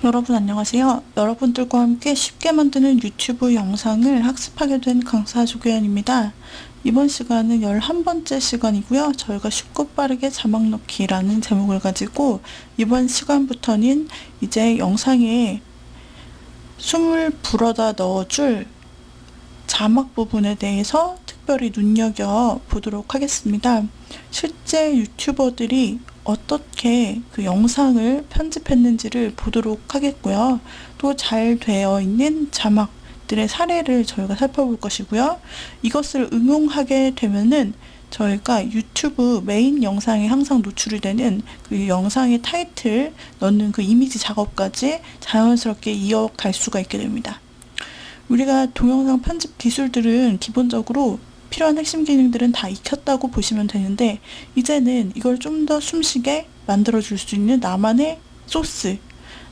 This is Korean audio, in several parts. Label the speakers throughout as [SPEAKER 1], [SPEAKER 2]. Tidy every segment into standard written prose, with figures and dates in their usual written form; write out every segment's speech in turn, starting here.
[SPEAKER 1] 여러분 안녕하세요. 여러분들과 함께 쉽게 만드는 유튜브 영상을 학습하게 된 강사 조계현입니다. 이번 시간은 11번째 시간이고요. 저희가 쉽고 빠르게 자막 넣기라는 제목을 가지고 이번 시간부터는 이제 영상에 숨을 불어다 넣어줄 자막 부분에 대해서 특별히 눈여겨보도록 하겠습니다. 실제 유튜버들이 어떻게 그 영상을 편집했는지를 보도록 하겠고요. 또 잘 되어 있는 자막들의 사례를 저희가 살펴볼 것이고요. 이것을 응용하게 되면은 저희가 유튜브 메인 영상에 항상 노출이 되는 그 영상의 타이틀 넣는 그 이미지 작업까지 자연스럽게 이어갈 수가 있게 됩니다. 우리가 동영상 편집 기술들은 기본적으로 필요한 핵심 기능들은 다 익혔다고 보시면 되는데, 이제는 이걸 좀 더 숨쉬게 만들어줄 수 있는 나만의 소스,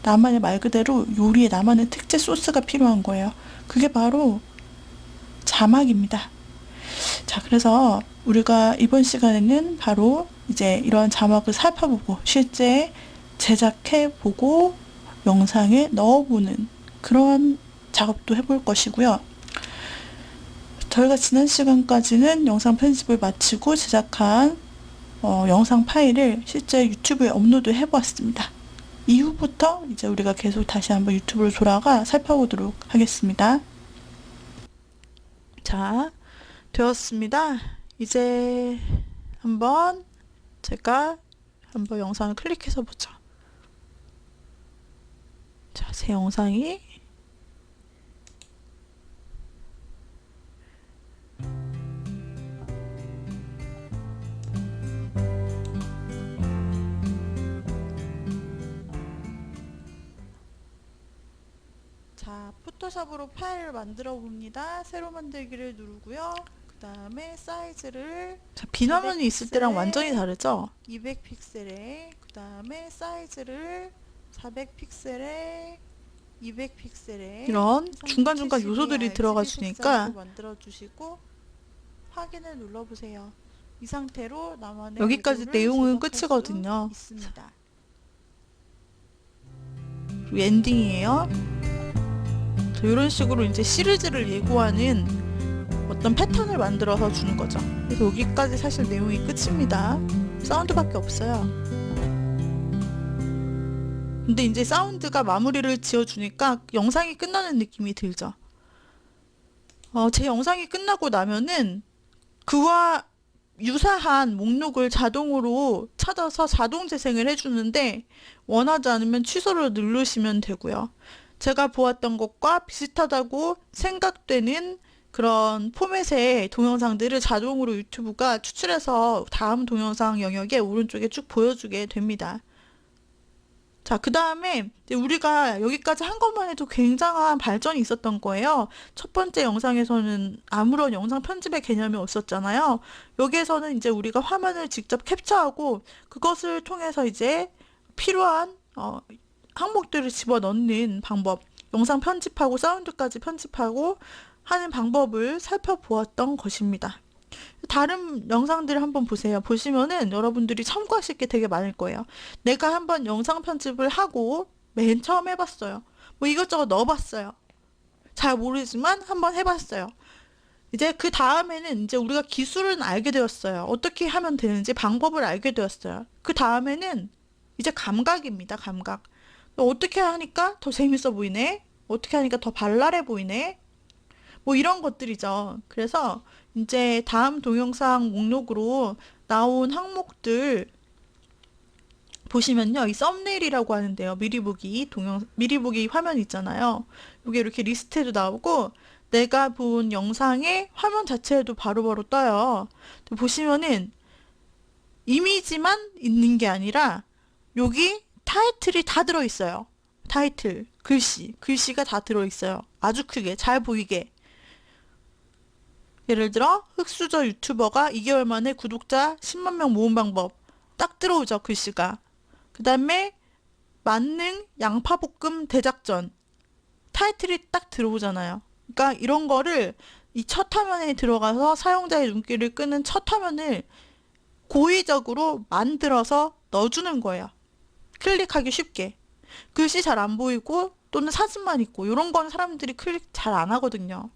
[SPEAKER 1] 나만의 말 그대로 요리의 나만의 특제 소스가 필요한 거예요. 그게 바로 자막입니다. 자, 그래서 우리가 이번 시간에는 바로 이제 이런 자막을 살펴보고 실제 제작해보고 영상에 넣어보는 그런 작업도 해볼 것이고요. 저희가 지난 시간까지는 영상 편집을 마치고 제작한 영상 파일을 실제 유튜브에 업로드 해보았습니다. 이후부터 이제 우리가 계속 다시 한번 유튜브로 돌아가 살펴보도록 하겠습니다. 자, 되었습니다. 이제 한번 제가 한번 영상을 클릭해서 보죠. 자, 새 영상이 자, 포토샵으로 파일을 만들어 봅니다. 새로 만들기를 누르고요. 그 다음에 사이즈를 자, 비화면이 있을 때랑 완전히 다르죠? 200픽셀에 그 다음에 사이즈를 400픽셀에 200픽셀에 이런 중간중간 요소들이 들어가 주니까 만들어 주시고 확인을 눌러 보세요. 이 상태로 나만의 여기까지 내용은 끝이거든요. 있습니다. 그리고 엔딩이에요. 이런 식으로 이제 시리즈를 예고하는 어떤 패턴을 만들어서 주는 거죠. 그래서 여기까지 사실 내용이 끝입니다. 사운드밖에 없어요. 근데 이제 사운드가 마무리를 지어주니까 영상이 끝나는 느낌이 들죠. 제 영상이 끝나고 나면은 그와 유사한 목록을 자동으로 찾아서 자동 재생을 해주는데, 원하지 않으면 취소를 누르시면 되고요. 제가 보았던 것과 비슷하다고 생각되는 그런 포맷의 동영상들을 자동으로 유튜브가 추출해서 다음 동영상 영역에 오른쪽에 쭉 보여주게 됩니다. 자, 그 다음에 우리가 여기까지 한 것만 해도 굉장한 발전이 있었던 거예요. 첫 번째 영상에서는 아무런 영상 편집의 개념이 없었잖아요. 여기에서는 이제 우리가 화면을 직접 캡처하고 그것을 통해서 이제 필요한 항목들을 집어넣는 방법, 영상 편집하고 사운드까지 편집하고 하는 방법을 살펴보았던 것입니다. 다른 영상들을 한번 보세요. 보시면은 여러분들이 참고하실 게 되게 많을 거예요. 내가 한번 영상 편집을 하고 맨 처음 해봤어요. 뭐 이것저것 넣어봤어요. 잘 모르지만 한번 해봤어요. 이제 그 다음에는 이제 우리가 기술은 알게 되었어요. 어떻게 하면 되는지 방법을 알게 되었어요. 그 다음에는 이제 감각입니다. 감각. 어떻게 하니까 더 재밌어 보이네? 어떻게 하니까 더 발랄해 보이네? 뭐 이런 것들이죠. 그래서 이제 다음 동영상 목록으로 나온 항목들 보시면요. 이 썸네일이라고 하는데요. 미리 보기 화면 있잖아요. 이게 이렇게 리스트에도 나오고 내가 본 영상의 화면 자체에도 바로바로 떠요. 보시면은 이미지만 있는 게 아니라 여기 타이틀이 다 들어있어요. 타이틀, 글씨가 다 들어있어요. 아주 크게, 잘 보이게. 예를 들어 흑수저 유튜버가 2개월 만에 구독자 10만 명 모은 방법 딱 들어오죠. 글씨가. 그 다음에 만능 양파볶음 대작전 타이틀이 딱 들어오잖아요. 그러니까 이런 거를 이 첫 화면에 들어가서 사용자의 눈길을 끄는 첫 화면을 고의적으로 만들어서 넣어주는 거예요. 클릭하기 쉽게. 글씨 잘 안 보이고 또는 사진만 있고 이런 건 사람들이 클릭 잘 안 하거든요.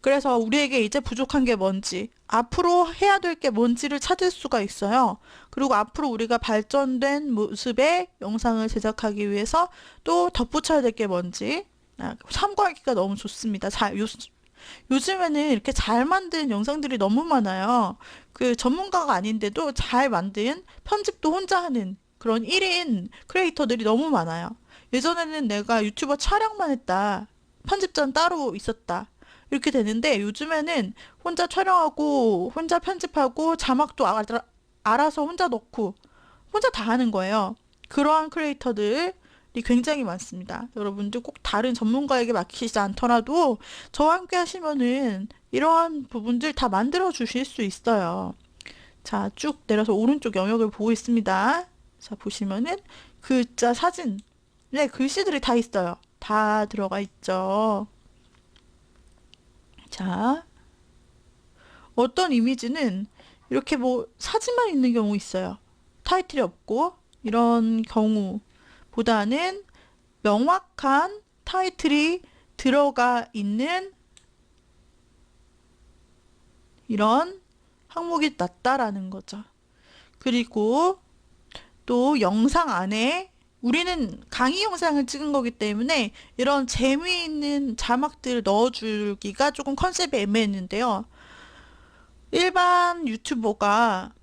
[SPEAKER 1] 그래서 우리에게 이제 부족한 게 뭔지, 앞으로 해야 될 게 뭔지를 찾을 수가 있어요. 그리고 앞으로 우리가 발전된 모습의 영상을 제작하기 위해서 또 덧붙여야 될 게 뭔지 참고하기가 너무 좋습니다. 요즘에는 이렇게 잘 만든 영상들이 너무 많아요. 그 전문가가 아닌데도 잘 만든 편집도 혼자 하는 그런 1인 크리에이터들이 너무 많아요. 예전에는 내가 유튜버 촬영만 했다. 편집자는 따로 있었다. 이렇게 되는데 요즘에는 혼자 촬영하고 혼자 편집하고 자막도 알아서 혼자 넣고 혼자 다 하는 거예요. 그러한 크리에이터들이 굉장히 많습니다. 여러분들 꼭 다른 전문가에게 맡기지 않더라도 저와 함께 하시면은 이러한 부분들 다 만들어 주실 수 있어요. 자, 쭉 내려서 오른쪽 영역을 보고 있습니다. 자, 보시면은 글자, 사진, 네, 글씨들이 다 있어요. 다 들어가 있죠. 자, 어떤 이미지는 이렇게 뭐 사진만 있는 경우 있어요. 타이틀이 없고 이런 경우보다는 명확한 타이틀이 들어가 있는 이런 항목이 낫다라는 거죠. 그리고 또 영상 안에 우리는 강의 영상을 찍은 거기 때문에 이런 재미있는 자막들을 넣어주기가 조금 컨셉이 애매했는데요. 일반 유튜버가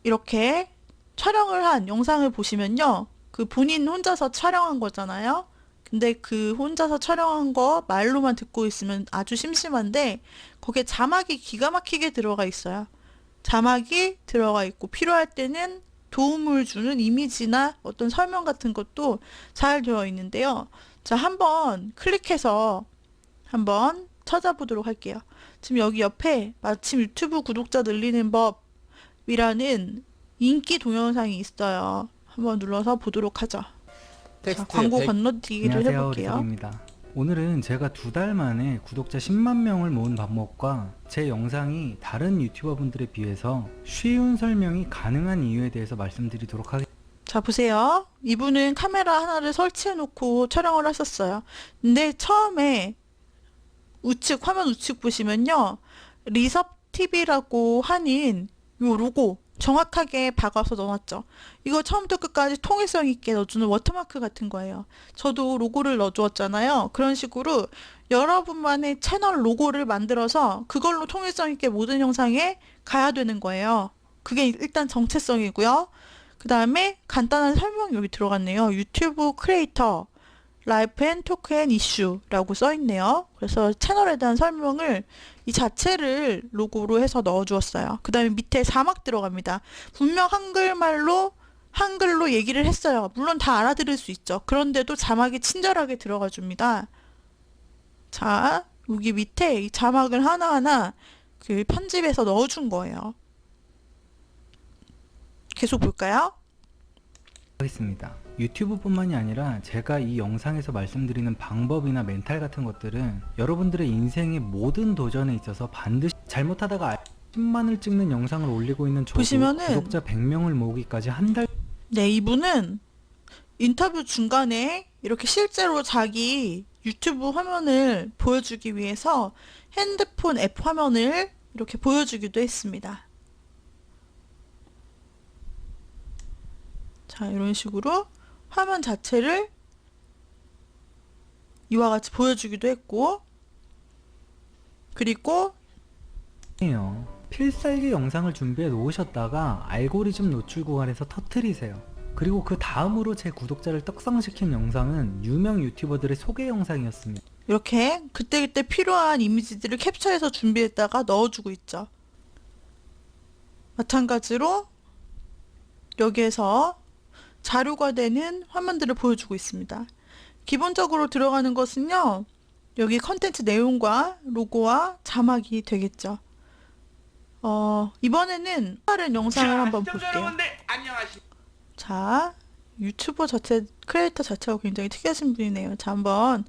[SPEAKER 1] 이렇게 촬영을 한 영상을 보시면요. 그 본인 혼자서 촬영한 거잖아요. 근데 그 혼자서 촬영한 거 말로만 듣고 있으면 아주 심심한데 거기에 자막이 기가 막히게 들어가 있어요. 자막이 들어가 있고 필요할 때는 도움을 주는 이미지나 어떤 설명 같은 것도 잘 되어 있는데요. 자, 한번 클릭해서 한번 찾아보도록 할게요. 지금 여기 옆에 마침 유튜브 구독자 늘리는 법이라는 인기 동영상이 있어요. 한번 눌러서 보도록 하죠. 자, 광고 건너뛰기를
[SPEAKER 2] 안녕하세요,
[SPEAKER 1] 해볼게요.
[SPEAKER 2] 리석입니다. 오늘은 제가 2달 만에 구독자 10만 명을 모은 방법과 제 영상이 다른 유튜버 분들에 비해서 쉬운 설명이 가능한 이유에 대해서 말씀드리도록 하겠습니다.
[SPEAKER 1] 자, 보세요. 이분은 카메라 하나를 설치해 놓고 촬영을 하셨어요. 근데 처음에 화면 우측 보시면요. 리섭TV라고 하는 요 로고 정확하게 박아서 넣어놨죠. 이거 처음부터 끝까지 통일성 있게 넣어주는 워터마크 같은 거예요. 저도 로고를 넣어주었잖아요. 그런 식으로 여러분만의 채널 로고를 만들어서 그걸로 통일성 있게 모든 영상에 가야 되는 거예요. 그게 일단 정체성이고요. 그 다음에 간단한 설명이 여기 들어갔네요. 유튜브 크리에이터 라이프 앤 토크 앤 이슈라고 써있네요. 그래서 채널에 대한 설명을 이 자체를 로고로 해서 넣어주었어요. 그 다음에 밑에 자막 들어갑니다. 분명 한글로 얘기를 했어요. 물론 다 알아들을 수 있죠. 그런데도 자막이 친절하게 들어가 줍니다. 자, 여기 밑에 이 자막을 하나하나 그 편집해서 넣어준 거예요. 계속 볼까요?
[SPEAKER 2] 하겠습니다. 유튜브뿐만이 아니라 제가 이 영상에서 말씀드리는 방법이나 멘탈 같은 것들은 여러분들의 인생의 모든 도전에 있어서 반드시 잘못하다가 10만을 찍는 영상을 올리고 있는 저도
[SPEAKER 1] 보시면은
[SPEAKER 2] 구독자 100명을 모으기까지 한 달.
[SPEAKER 1] 네, 이분은 인터뷰 중간에 이렇게 실제로 자기 유튜브 화면을 보여주기 위해서 핸드폰 앱 화면을 이렇게 보여주기도 했습니다. 자, 이런 식으로 화면 자체를 이와 같이 보여주기도 했고, 그리고
[SPEAKER 2] 필살기 영상을 준비해 놓으셨다가 알고리즘 노출 구간에서 터트리세요. 그리고 그 다음으로 제 구독자를 떡상시킨 영상은 유명 유튜버들의 소개 영상이었습니다.
[SPEAKER 1] 이렇게 그때그때 필요한 이미지들을 캡처해서 준비했다가 넣어주고 있죠. 마찬가지로 여기에서 자료가 되는 화면들을 보여주고 있습니다. 기본적으로 들어가는 것은요. 여기 컨텐츠 내용과 로고와 자막이 되겠죠. 이번에는 다른 영상을 한번 볼게요. 자, 유튜버 자체, 크리에이터 자체가 굉장히 특이하신 분이네요. 자, 한번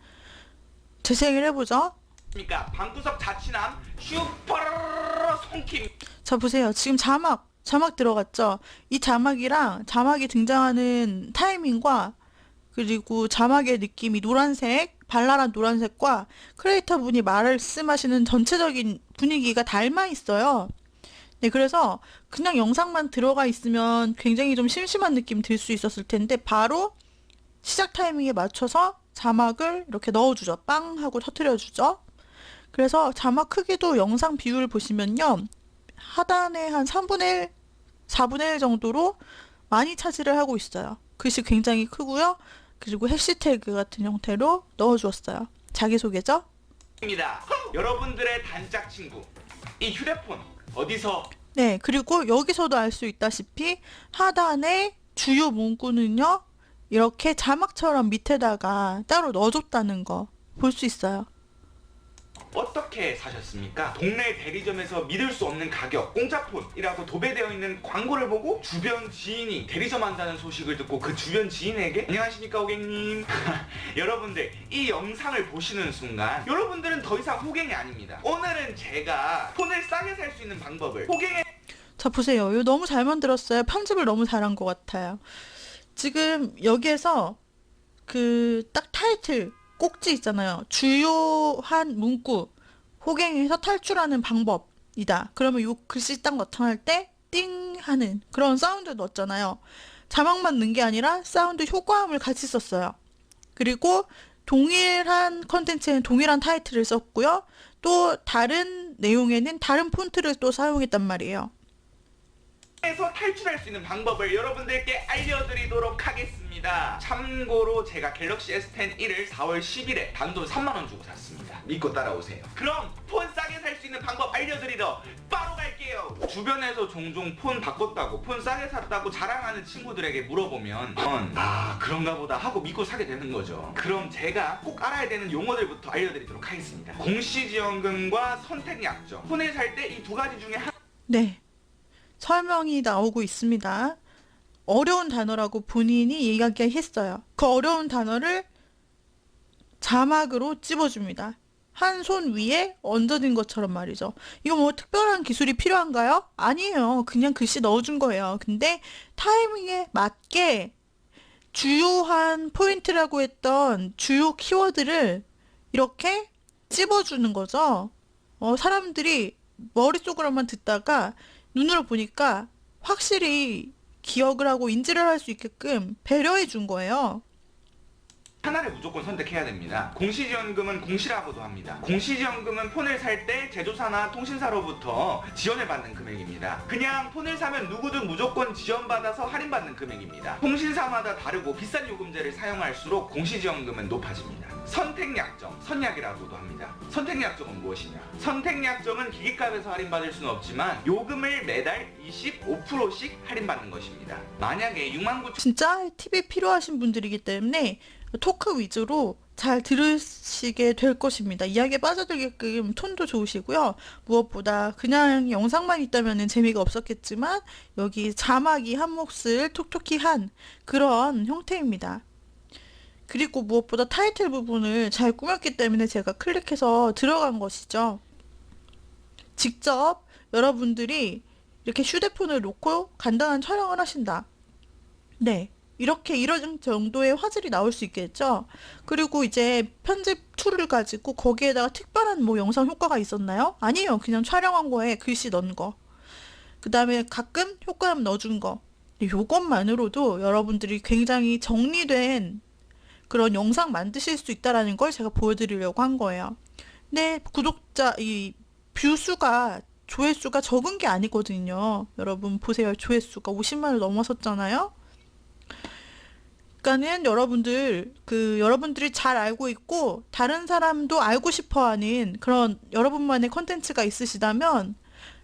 [SPEAKER 1] 재생을 해보죠.
[SPEAKER 3] 그러니까 방구석 자취남 슈퍼 송킴.
[SPEAKER 1] 자, 보세요. 지금 자막 자막 들어갔죠? 이 자막이랑 자막이 등장하는 타이밍과 그리고 자막의 느낌이 노란색, 발랄한 노란색과 크리에이터 분이 말씀하시는 전체적인 분위기가 닮아 있어요. 네, 그래서 그냥 영상만 들어가 있으면 굉장히 좀 심심한 느낌 들 수 있었을 텐데 바로 시작 타이밍에 맞춰서 자막을 이렇게 넣어주죠. 빵 하고 터트려주죠. 그래서 자막 크기도 영상 비율을 보시면요. 하단에 한 3분의 1, 4분의 1 정도로 많이 차지를 하고 있어요. 글씨 굉장히 크고요. 그리고 해시태그 같은 형태로 넣어주었어요. 자기소개죠?
[SPEAKER 3] 입니다. 여러분들의 단짝 친구 이 휴대폰 어디서
[SPEAKER 1] 네, 그리고 여기서도 알 수 있다시피 하단에 주요 문구는요. 이렇게 자막처럼 밑에다가 따로 넣어줬다는 거 볼 수 있어요.
[SPEAKER 3] 어떻게 사셨습니까? 동네 대리점에서 믿을 수 없는 가격 공짜폰이라고 도배되어 있는 광고를 보고 주변 지인이 대리점 한다는 소식을 듣고 그 주변 지인에게 안녕하십니까 고객님 여러분들 이 영상을 보시는 순간 여러분들은 더 이상 호갱이 아닙니다. 오늘은 제가 폰을 싸게 살 수 있는 방법을 호갱의
[SPEAKER 1] 자, 보세요. 이거 너무 잘 만들었어요. 편집을 너무 잘한 것 같아요. 지금 여기에서 그 딱 타이틀 꼭지 있잖아요. 주요한 문구 호갱에서 탈출하는 방법이다. 그러면 요 글씨 딱 나타날 때 띵 하는 그런 사운드 넣었잖아요. 자막만 넣은 게 아니라 사운드 효과음을 같이 썼어요. 그리고 동일한 컨텐츠에는 동일한 타이틀을 썼고요. 또 다른 내용에는 다른 폰트를 또 사용했단 말이에요.
[SPEAKER 3] 에서 탈출할 수 있는 방법을 여러분들께 알려드리도록 하겠습니다. 참고로 제가 갤럭시 S10 1을 4월 10일에 단돈 3만원 주고 샀습니다. 믿고 따라오세요. 그럼 폰 싸게 살 수 있는 방법 알려드리러 바로 갈게요. 주변에서 종종 폰 바꿨다고 폰 싸게 샀다고 자랑하는 친구들에게 물어보면 그런가 보다 하고 믿고 사게 되는 거죠. 그럼 제가 꼭 알아야 되는 용어들부터 알려드리도록 하겠습니다. 공시지원금과 선택약정. 폰을 살 때 이 두 가지 중에
[SPEAKER 1] 네. 설명이 나오고 있습니다. 어려운 단어라고 본인이 이야기했어요. 그 어려운 단어를 자막으로 찝어줍니다. 한 손 위에 얹어진 것처럼 말이죠. 이거 뭐 특별한 기술이 필요한가요? 아니에요. 그냥 글씨 넣어준 거예요. 근데 타이밍에 맞게 주요한 포인트라고 했던 주요 키워드를 이렇게 찝어주는 거죠. 사람들이 머릿속으로만 듣다가 눈으로 보니까 확실히 기억을 하고 인지를 할 수 있게끔 배려해 준 거예요.
[SPEAKER 3] 하나를 무조건 선택해야 됩니다. 공시지원금은 공시라고도 합니다. 공시지원금은 폰을 살 때 제조사나 통신사로부터 지원을 받는 금액입니다. 그냥 폰을 사면 누구든 무조건 지원받아서 할인받는 금액입니다. 통신사마다 다르고 비싼 요금제를 사용할수록 공시지원금은 높아집니다. 선택약정, 선약이라고도 합니다. 선택약정은 무엇이냐? 선택약정은 기기값에서 할인받을 수는 없지만 요금을 매달 25%씩 할인받는 것입니다. 만약에 69,000원
[SPEAKER 1] 진짜 팁이 필요하신 분들이기 때문에 토크 위주로 잘 들으시게 될 것입니다. 이야기에 빠져들게끔 톤도 좋으시고요. 무엇보다 그냥 영상만 있다면 재미가 없었겠지만 여기 자막이 한 몫을 톡톡히 한 그런 형태입니다. 그리고 무엇보다 타이틀 부분을 잘 꾸몄기 때문에 제가 클릭해서 들어간 것이죠. 직접 여러분들이 이렇게 휴대폰을 놓고 간단한 촬영을 하신다. 네. 이렇게 이런 정도의 화질이 나올 수 있겠죠. 그리고 이제 편집 툴을 가지고 거기에다가 특별한 뭐 영상 효과가 있었나요? 아니에요. 그냥 촬영한 거에 글씨 넣은 거. 그 다음에 가끔 효과음 넣어준 거. 요것만으로도 여러분들이 굉장히 정리된 그런 영상 만드실 수 있다라는 걸 제가 보여드리려고 한 거예요. 근데 구독자, 이 뷰수가 조회수가 적은 게 아니거든요. 여러분 보세요. 조회수가 50만을 넘어섰잖아요. 그러니까는 여러분들이 잘 알고 있고 다른 사람도 알고 싶어하는 그런 여러분만의 컨텐츠가 있으시다면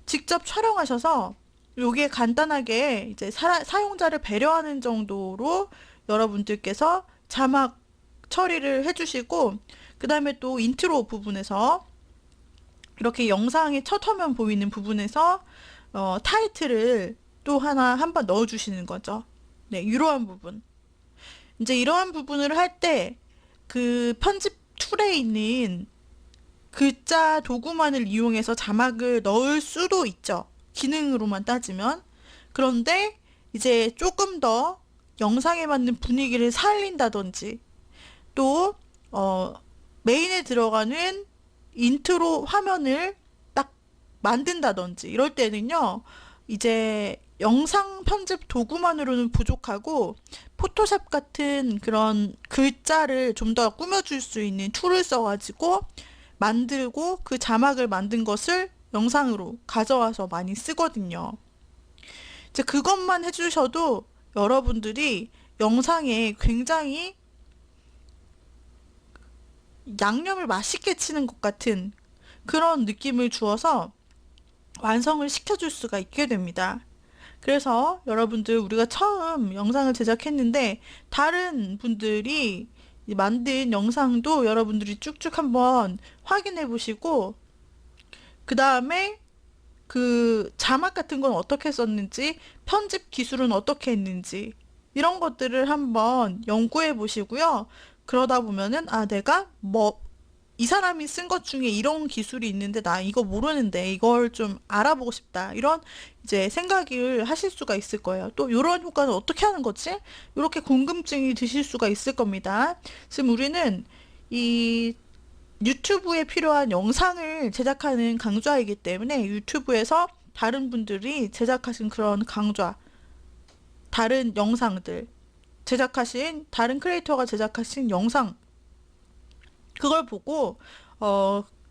[SPEAKER 1] 직접 촬영하셔서 요게 간단하게 이제 사용자를 배려하는 정도로 여러분들께서 자막 처리를 해주시고 그 다음에 또 인트로 부분에서 이렇게 영상의 첫 화면 보이는 부분에서 타이틀을 또 한번 넣어주시는 거죠. 네, 이러한 부분. 이제 이러한 부분을 할 때 그 편집 툴에 있는 글자 도구만을 이용해서 자막을 넣을 수도 있죠. 기능으로만 따지면. 그런데 이제 조금 더 영상에 맞는 분위기를 살린다든지 또 메인에 들어가는 인트로 화면을 딱 만든다든지 이럴 때는요, 이제 영상 편집 도구만으로는 부족하고 포토샵 같은 그런 글자를 좀 더 꾸며줄 수 있는 툴을 써가지고 만들고 그 자막을 만든 것을 영상으로 가져와서 많이 쓰거든요. 이제 그것만 해주셔도 여러분들이 영상에 굉장히 양념을 맛있게 치는 것 같은 그런 느낌을 주어서 완성을 시켜줄 수가 있게 됩니다. 그래서 여러분들, 우리가 처음 영상을 제작했는데 다른 분들이 만든 영상도 여러분들이 쭉쭉 한번 확인해 보시고, 그 다음에 그 자막 같은 건 어떻게 썼는지, 편집 기술은 어떻게 했는지 이런 것들을 한번 연구해 보시고요. 그러다 보면은 내가 이 사람이 쓴 것 중에 이런 기술이 있는데 나 이거 모르는데 이걸 좀 알아보고 싶다, 이런 이제 생각을 하실 수가 있을 거예요. 또 이런 효과는 어떻게 하는 거지? 이렇게 궁금증이 드실 수가 있을 겁니다. 지금 우리는 이 유튜브에 필요한 영상을 제작하는 강좌이기 때문에 유튜브에서 다른 분들이 제작하신 그런 강좌, 다른 영상들, 제작하신 다른 크리에이터가 제작하신 영상, 그걸 보고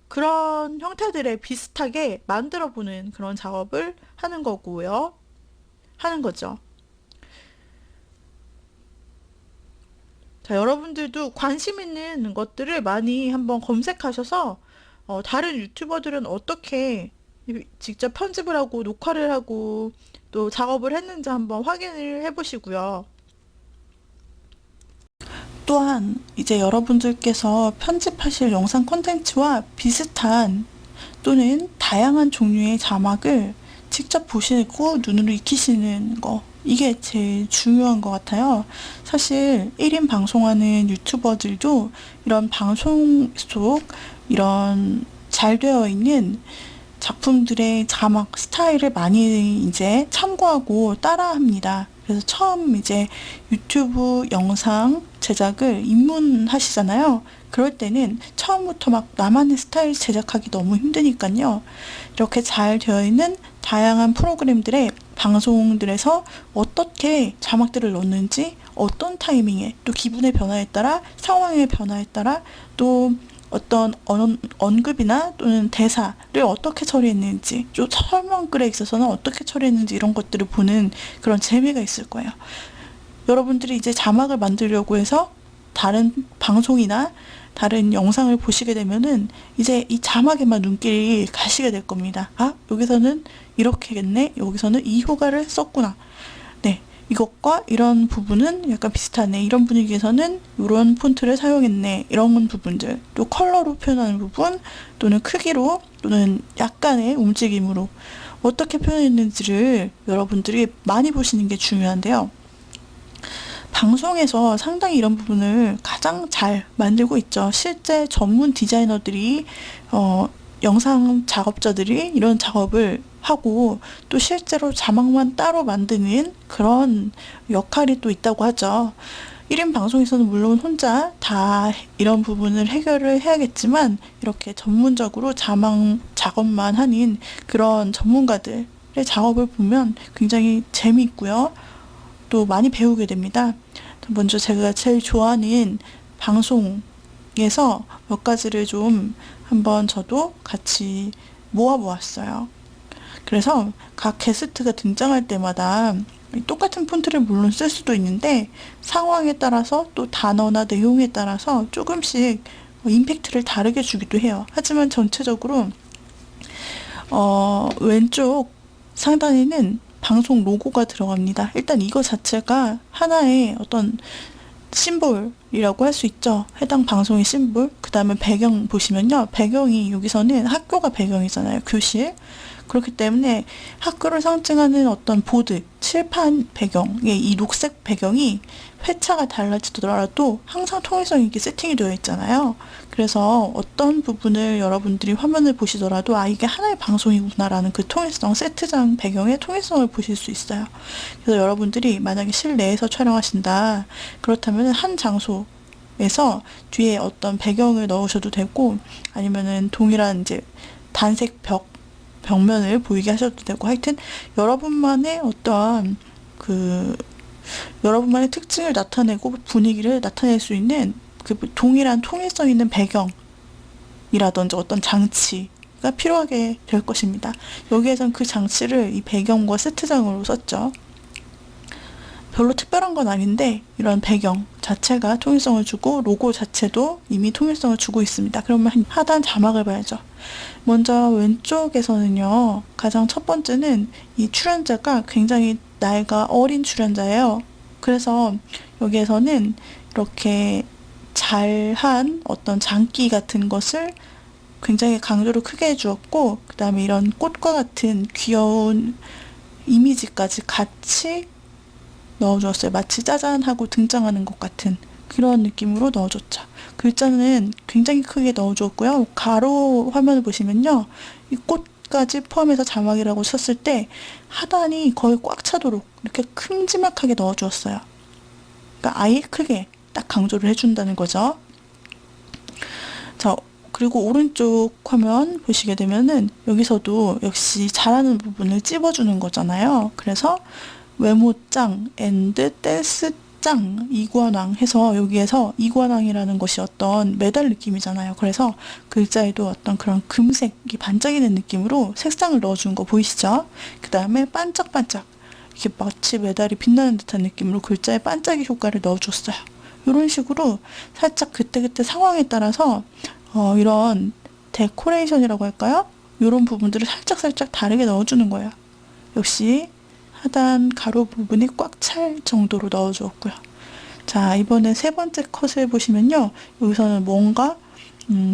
[SPEAKER 1] 그런 형태들에 비슷하게 만들어 보는 그런 작업을 하는 거고요. 하는 거죠. 자, 여러분들도 관심 있는 것들을 많이 한번 검색하셔서 다른 유튜버들은 어떻게 직접 편집을 하고 녹화를 하고 또 작업을 했는지 한번 확인을 해보시고요. 또한 이제 여러분들께서 편집하실 영상 콘텐츠와 비슷한 또는 다양한 종류의 자막을 직접 보시고 눈으로 익히시는 거, 이게 제일 중요한 것 같아요. 사실 1인 방송하는 유튜버들도 이런 방송 속 이런 잘 되어 있는 작품들의 자막 스타일을 많이 이제 참고하고 따라합니다. 그래서 처음 이제 유튜브 영상 제작을 입문하시잖아요. 그럴 때는 처음부터 막 나만의 스타일 제작하기 너무 힘드니까요. 이렇게 잘 되어 있는 다양한 프로그램들의 방송들에서 어떻게 자막들을 넣는지, 어떤 타이밍에, 또 기분의 변화에 따라, 상황의 변화에 따라, 또 어떤 언급이나 또는 대사를 어떻게 처리했는지, 또 설명글에 있어서는 어떻게 처리했는지, 이런 것들을 보는 그런 재미가 있을 거예요. 여러분들이 이제 자막을 만들려고 해서 다른 방송이나 다른 영상을 보시게 되면은 이제 이 자막에만 눈길이 가시게 될 겁니다. 여기서는 이렇게겠네, 여기서는 이 효과를 썼구나, 네, 이것과 이런 부분은 약간 비슷하네, 이런 분위기에서는 이런 폰트를 사용했네, 이런 부분들, 또 컬러로 표현하는 부분, 또는 크기로, 또는 약간의 움직임으로 어떻게 표현했는지를 여러분들이 많이 보시는 게 중요한데요. 방송에서 상당히 이런 부분을 가장 잘 만들고 있죠. 실제 전문 디자이너들이 영상 작업자들이 이런 작업을 하고, 또 실제로 자막만 따로 만드는 그런 역할이 또 있다고 하죠. 1인 방송에서는 물론 혼자 다 이런 부분을 해결을 해야겠지만, 이렇게 전문적으로 자막 작업만 하는 그런 전문가들의 작업을 보면 굉장히 재미있고요. 또 많이 배우게 됩니다. 먼저 제가 제일 좋아하는 방송에서 몇 가지를 좀 한번 저도 같이 모아보았어요. 그래서 각 게스트가 등장할 때마다 똑같은 폰트를 물론 쓸 수도 있는데 상황에 따라서, 또 단어나 내용에 따라서 조금씩 임팩트를 다르게 주기도 해요. 하지만 전체적으로 왼쪽 상단에는 방송 로고가 들어갑니다. 일단 이거 자체가 하나의 어떤 심볼이라고 할 수 있죠. 해당 방송의 심볼. 그 다음에 배경 보시면요, 배경이 여기서는 학교가 배경이잖아요. 교실. 그렇기 때문에 학교를 상징하는 어떤 보드, 칠판 배경의 이 녹색 배경이 회차가 달라지더라도 항상 통일성 있게 세팅이 되어 있잖아요. 그래서 어떤 부분을 여러분들이 화면을 보시더라도 아 이게 하나의 방송이구나라는 그 통일성, 세트장 배경의 통일성을 보실 수 있어요. 그래서 여러분들이 만약에 실내에서 촬영하신다 그렇다면 한 장소에서 뒤에 어떤 배경을 넣으셔도 되고 아니면은 동일한 이제 단색 벽면을 보이게 하셔도 되고 하여튼 여러분만의 어떠한 여러분만의 특징을 나타내고 분위기를 나타낼 수 있는 그 동일한 통일성 있는 배경이라든지 어떤 장치가 필요하게 될 것입니다. 여기에선 그 장치를 이 배경과 세트장으로 썼죠. 별로 특별한 건 아닌데 이런 배경 자체가 통일성을 주고 로고 자체도 이미 통일성을 주고 있습니다. 그러면 하단 자막을 봐야죠. 먼저 왼쪽에서는요. 가장 첫 번째는 이 출연자가 굉장히 나이가 어린 출연자예요. 그래서 여기에서는 이렇게 잘한 어떤 장기 같은 것을 굉장히 강조를 크게 해주었고 그 다음에 이런 꽃과 같은 귀여운 이미지까지 같이 넣어주었어요. 마치 짜잔 하고 등장하는 것 같은 그런 느낌으로 넣어줬죠. 글자는 굉장히 크게 넣어주었고요. 가로 화면을 보시면요. 이 꽃까지 포함해서 자막이라고 쳤을 때 하단이 거의 꽉 차도록 이렇게 큼지막하게 넣어주었어요. 그러니까 아예 크게 딱 강조를 해준다는 거죠. 자, 그리고 오른쪽 화면 보시게 되면은 여기서도 역시 잘하는 부분을 찝어주는 거잖아요. 그래서 외모짱, 댄스짱, 이관왕 해서 여기에서 이관왕이라는 것이 어떤 메달 느낌이잖아요. 그래서 글자에도 어떤 그런 금색이 반짝이는 느낌으로 색상을 넣어준 거 보이시죠? 그 다음에 반짝반짝 이렇게 마치 메달이 빛나는 듯한 느낌으로 글자에 반짝이 효과를 넣어줬어요. 이런 식으로 살짝 그때그때 상황에 따라서 이런 데코레이션이라고 할까요? 이런 부분들을 살짝 다르게 넣어주는 거예요. 역시 하단 가로 부분이 꽉 찰 정도로 넣어주었고요. 자, 이번에 세 번째 컷을 보시면요. 여기서는 뭔가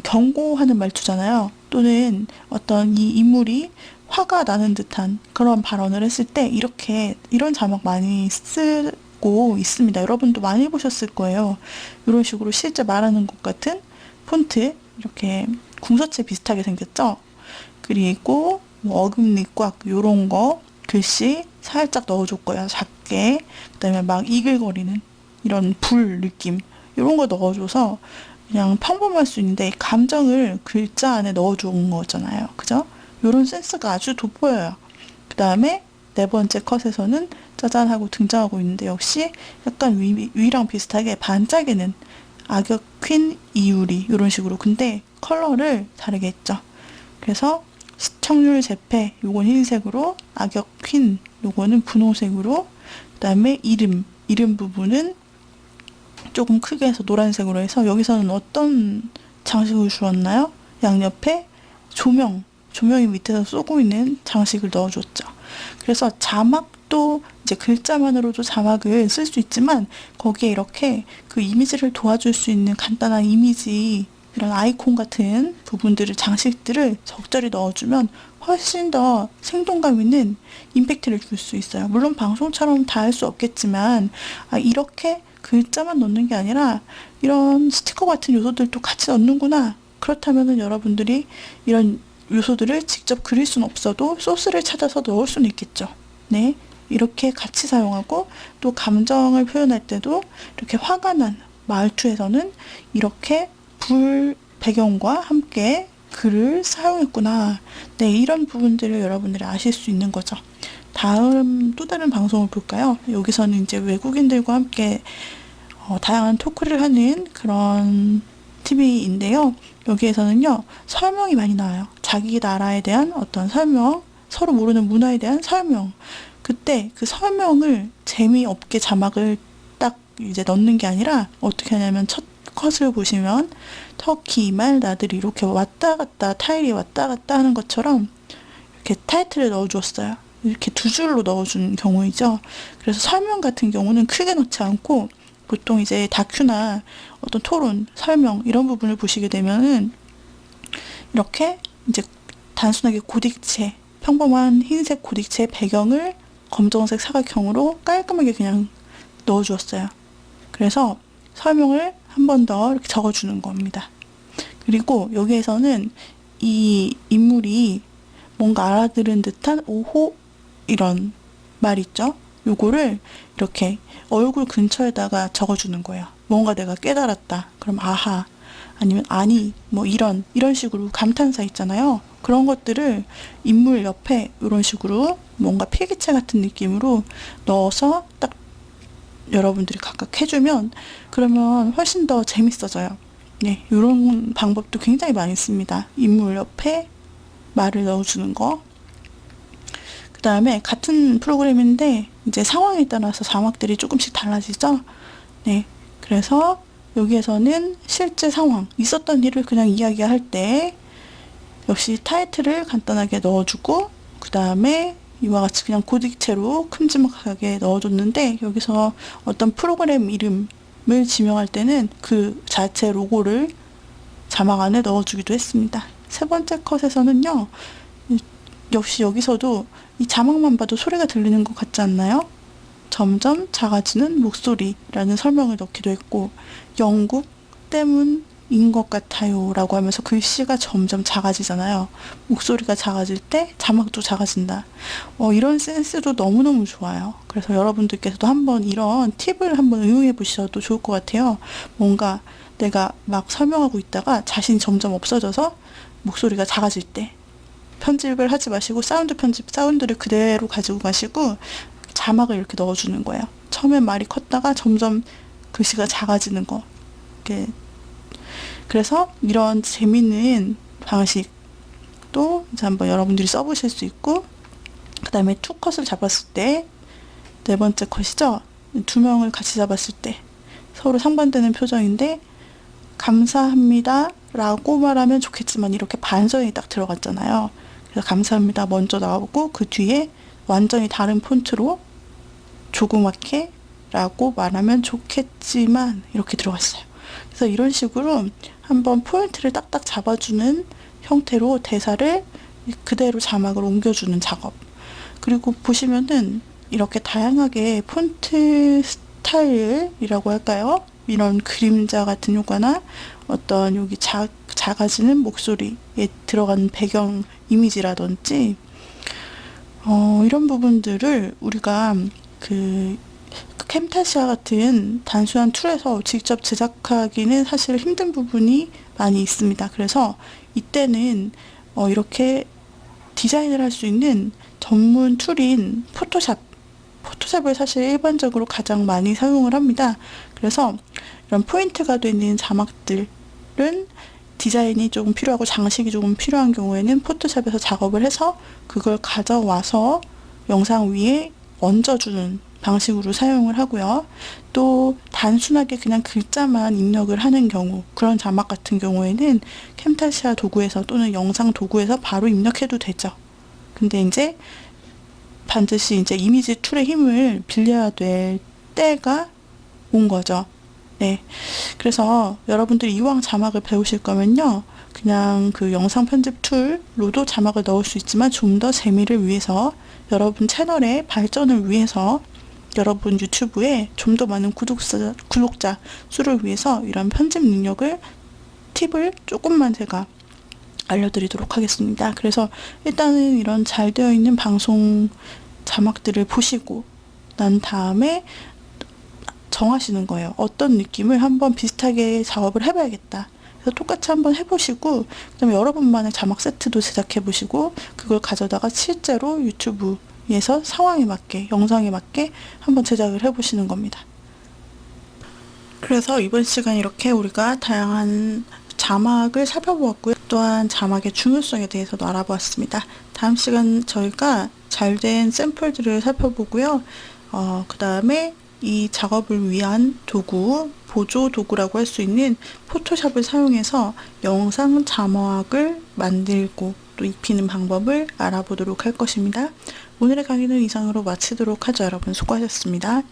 [SPEAKER 1] 경고하는 말투잖아요. 또는 어떤 이 인물이 화가 나는 듯한 그런 발언을 했을 때 이런 자막 많이 쓰고 있습니다. 여러분도 많이 보셨을 거예요. 이런 식으로 실제 말하는 것 같은 폰트 이렇게 궁서체 비슷하게 생겼죠. 그리고 뭐 어금니 꽉 요런 거 글씨 살짝 넣어줬고요. 작게. 그 다음에 막 이글거리는 이런 불 느낌 이런 거 넣어줘서 그냥 평범할 수 있는데 감정을 글자 안에 넣어준 거잖아요. 그죠? 이런 센스가 아주 돋보여요. 그 다음에 네 번째 컷에서는 짜잔 하고 등장하고 있는데 역시 약간 위랑 비슷하게 반짝이는 악역 퀸 이유리 이런 식으로 근데 컬러를 다르게 했죠. 그래서 시청률 재패 요건 흰색으로 악역 퀸 요거는 분홍색으로 그 다음에 이름 부분은 조금 크게 해서 노란색으로 해서 여기서는 어떤 장식을 주었나요? 양옆에 조명이 밑에서 쏘고 있는 장식을 넣어줬죠. 그래서 자막도 이제 글자만으로도 자막을 쓸 수 있지만 거기에 이렇게 그 이미지를 도와줄 수 있는 간단한 이미지 이런 아이콘 같은 부분들을 장식들을 적절히 넣어주면 훨씬 더 생동감 있는 임팩트를 줄 수 있어요. 물론 방송처럼 다 할 수 없겠지만 이렇게 글자만 넣는 게 아니라 이런 스티커 같은 요소들도 같이 넣는구나. 그렇다면 여러분들이 이런 요소들을 직접 그릴 수는 없어도 소스를 찾아서 넣을 수는 있겠죠. 네, 이렇게 같이 사용하고 또 감정을 표현할 때도 이렇게 화가 난 말투에서는 이렇게 불 배경과 함께 글을 사용했구나. 네, 이런 부분들을 여러분들이 아실 수 있는 거죠. 다음 또 다른 방송을 볼까요? 여기서는 이제 외국인들과 함께 다양한 토크를 하는 그런 TV인데요. 여기에서는요, 설명이 많이 나와요. 자기 나라에 대한 어떤 설명, 서로 모르는 문화에 대한 설명. 그때 그 설명을 재미없게 자막을 딱 이제 넣는 게 아니라 어떻게 하냐면 첫 컷을 보시면 터키 말 나들이 이렇게 왔다 갔다 타일이 왔다 갔다 하는 것처럼 이렇게 타이틀을 넣어주었어요. 이렇게 두 줄로 넣어준 경우이죠. 그래서 설명 같은 경우는 크게 넣지 않고 보통 이제 다큐나 어떤 토론, 설명 이런 부분을 보시게 되면은 이렇게 이제 단순하게 고딕체 평범한 흰색 고딕체 배경을 검정색 사각형으로 깔끔하게 그냥 넣어주었어요. 그래서 설명을 한 번 더 이렇게 적어주는 겁니다. 그리고 여기에서는 이 인물이 뭔가 알아들은 듯한 오호 이런 말 있죠? 요거를 이렇게 얼굴 근처에다가 적어주는 거예요. 뭔가 내가 깨달았다. 그럼 아하. 아니면 아니. 뭐 이런 식으로 감탄사 있잖아요. 그런 것들을 인물 옆에 이런 식으로 뭔가 필기체 같은 느낌으로 넣어서 딱 여러분들이 각각 해주면 그러면 훨씬 더 재밌어져요. 네, 이런 방법도 굉장히 많이 씁니다. 인물 옆에 말을 넣어주는 거. 그 다음에 같은 프로그램인데 이제 상황에 따라서 자막들이 조금씩 달라지죠. 네, 그래서 여기에서는 실제 상황, 있었던 일을 그냥 이야기할 때 역시 타이틀을 간단하게 넣어주고 그 다음에 이와 같이 그냥 고딕체로 큼지막하게 넣어줬는데 여기서 어떤 프로그램 이름을 지명할 때는 그 자체 로고를 자막 안에 넣어주기도 했습니다. 세 번째 컷에서는요, 역시 여기서도 이 자막만 봐도 소리가 들리는 것 같지 않나요? 점점 작아지는 목소리라는 설명을 넣기도 했고, 영국 때문인 것 같아요 라고 하면서 글씨가 점점 작아지잖아요. 목소리가 작아질 때 자막도 작아진다. 이런 센스도 너무너무 좋아요. 그래서 여러분들께서도 한번 이런 팁을 한번 응용해 보셔도 좋을 것 같아요. 뭔가 내가 막 설명하고 있다가 자신이 점점 없어져서 목소리가 작아질 때 편집을 하지 마시고 사운드를 그대로 가지고 가시고 자막을 이렇게 넣어주는 거예요. 처음엔 말이 컸다가 점점 글씨가 작아지는 거. 이렇게. 그래서 이런 재밌는 방식도 이제 한번 여러분들이 써보실 수 있고, 그 다음에 투 컷을 잡았을 때, 네 번째 컷이죠. 두 명을 같이 잡았을 때 서로 상반되는 표정인데 감사합니다 라고 말하면 좋겠지만 이렇게 반전이 딱 들어갔잖아요. 그래서 감사합니다 먼저 나오고 그 뒤에 완전히 다른 폰트로 조그맣게 라고 말하면 좋겠지만 이렇게 들어갔어요. 그래서 이런 식으로 한번 포인트를 딱딱 잡아주는 형태로 대사를 그대로 자막으로 옮겨주는 작업. 그리고 보시면은 이렇게 다양하게 폰트 스타일이라고 할까요? 이런 그림자 같은 효과나 어떤 여기 작아지는 목소리에 들어간 배경 이미지라든지 이런 부분들을 우리가 그 캠타시아 같은 단순한 툴에서 직접 제작하기는 사실 힘든 부분이 많이 있습니다. 그래서 이때는 이렇게 디자인을 할 수 있는 전문 툴인 포토샵을 사실 일반적으로 가장 많이 사용을 합니다. 그래서 이런 포인트가 되는 자막들은 디자인이 조금 필요하고 장식이 조금 필요한 경우에는 포토샵에서 작업을 해서 그걸 가져와서 영상 위에 얹어주는 방식으로 사용을 하고요. 또 단순하게 그냥 글자만 입력을 하는 경우, 그런 자막 같은 경우에는 캠타시아 도구에서 또는 영상 도구에서 바로 입력해도 되죠. 근데 이제 반드시 이제 이미지 툴의 힘을 빌려야 될 때가 온 거죠. 네. 그래서 여러분들이 이왕 자막을 배우실 거면요, 그냥 그 영상 편집 툴로도 자막을 넣을 수 있지만 좀 더 재미를 위해서, 여러분 채널의 발전을 위해서, 여러분 유튜브에 좀 더 많은 구독자 수를 위해서 이런 편집 능력을, 팁을 조금만 제가 알려드리도록 하겠습니다. 그래서 일단은 이런 잘 되어 있는 방송 자막들을 보시고 난 다음에 정하시는 거예요. 어떤 느낌을 한번 비슷하게 작업을 해봐야겠다. 그래서 똑같이 한번 해보시고, 그 다음에 여러분만의 자막 세트도 제작해보시고, 그걸 가져다가 실제로 유튜브에서 상황에 맞게, 영상에 맞게 한번 제작을 해보시는 겁니다. 그래서 이번 시간 이렇게 우리가 다양한 자막을 살펴보았고요. 또한 자막의 중요성에 대해서도 알아보았습니다. 다음 시간 저희가 잘된 샘플들을 살펴보고요. 그 다음에 이 작업을 위한 도구, 보조 도구라고 할 수 있는 포토샵을 사용해서 영상 자막을 만들고 또 입히는 방법을 알아보도록 할 것입니다. 오늘의 강의는 이상으로 마치도록 하죠. 여러분 수고하셨습니다.